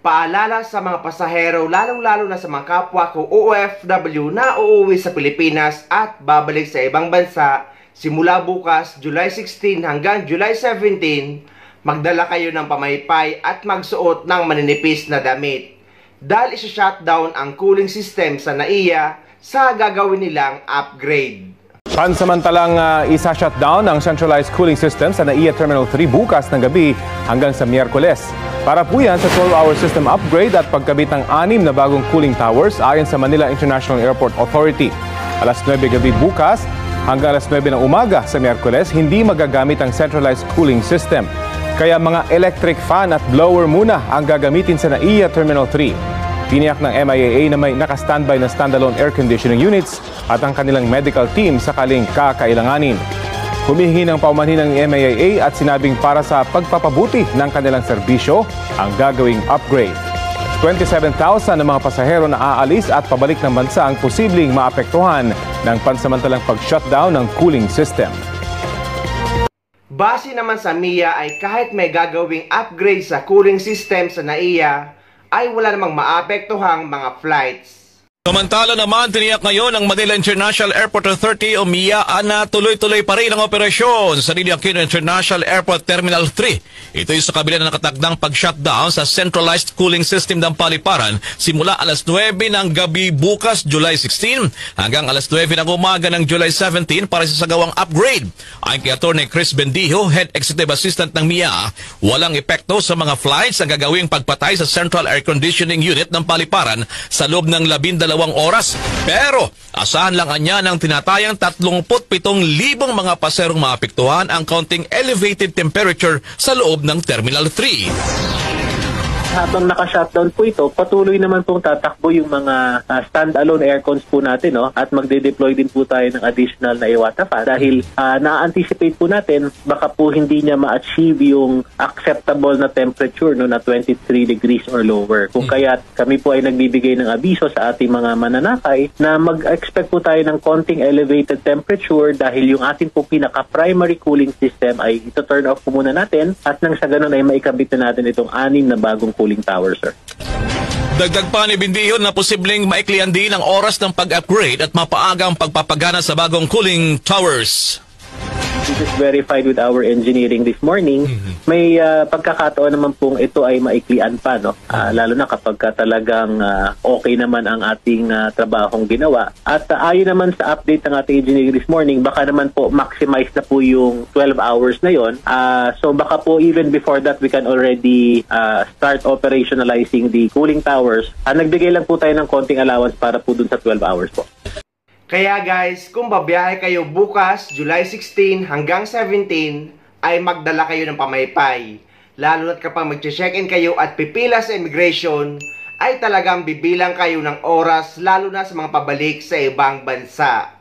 Paalala sa mga pasahero, lalong-lalo na sa mga kapwa ko OFW na uuwi sa Pilipinas at babalik sa ibang bansa simula bukas, July 16 hanggang July 17, magdala kayo ng pamaypay at magsuot ng maninipis na damit. Dahil isa-shutdown ang cooling system sa NAIA sa gagawin nilang upgrade. Pansamantalang isa-shutdown ang centralized cooling system sa NAIA Terminal 3 bukas ng gabi hanggang sa Miyerkules. Para po yan sa 12-hour system upgrade at pagkabit ng 6 na bagong cooling towers ayon sa Manila International Airport Authority. Alas 9 gabi bukas hanggang alas 9 ng umaga sa Miyerkules, hindi magagamit ang centralized cooling system. Kaya mga electric fan at blower muna ang gagamitin sa NAIA Terminal 3. Tiniyak ng MIAA na may naka-standby na standalone air conditioning units at ang kanilang medical team sakaling kakailanganin. Humihingi ng paumanhin ng MIAA at sinabing para sa pagpapabuti ng kanilang serbisyo ang gagawing upgrade. 27,000 na mga pasahero na aalis at pabalik ng bansa ang posibleng maapektuhan ng pansamantalang pag-shutdown ng cooling system. Base naman sa MIA ay kahit may gagawing upgrade sa cooling system sa NAIA, ay wala namang maapektuhang mga flights. Samantala naman, tiniyak ngayon ng Manila International Airport Authority o MIA na tuloy-tuloy pa rin ang operasyon sa Ninoy Aquino International Airport Terminal 3. Ito yung sa kabila na nakatakdang pag-shutdown sa centralized cooling system ng paliparan simula alas 9 ng gabi bukas July 16 hanggang alas 9 ng umaga ng July 17 para sa sagawang upgrade. Ayon kay Atty. Chris Bendijo, Head Executive Assistant ng MIA, walang epekto sa mga flights ang gagawing pagpatay sa Central Air Conditioning Unit ng paliparan sa loob ng 12 oras. Pero asahan lang anya ng tinatayang 37,000 mga paserong maapektuhan ang counting elevated temperature sa loob ng Terminal 3. Habang naka-shutdown po ito, patuloy naman pong tatakbo yung mga stand-alone aircons po natin, no? At magde-deploy din po tayo ng additional na Iwata fan dahil na-anticipate po natin baka po hindi niya ma-achieve yung acceptable na temperature, no, na 23 degrees or lower. Kung kaya kami po ay nagbibigay ng abiso sa ating mga mananakay na mag-expect po tayo ng konting elevated temperature dahil yung ating po pinaka-primary cooling system ay ito-turn off po muna natin at nang sa ganun ay maikabit na natin itong 6 na bagong cooling tower, sir. Dagdag pa ni Bendijo na posibleng maiklian din ang oras ng pag-upgrade at mapaaga ang pagpapagana sa bagong cooling towers. This is verified with our engineering this morning. May pagkakataon naman pong ito ay maiklian pa, no? Lalo na kapag talagang okay naman ang ating trabahong ginawa. At ayon naman sa update ng ating engineering this morning, baka naman po maximize na po yung 12 hours na yon. So baka po even before that we can already start operationalizing the cooling towers. Nagbigay lang po tayo ng konting allowance para po dun sa 12 hours po. Kaya guys, kung babiyahe kayo bukas, July 16 hanggang 17, ay magdala kayo ng pamaypay. Lalo na't kapag mag-check-in kayo at pipila sa immigration, ay talagang bibilang kayo ng oras lalo na sa mga pabalik sa ibang bansa.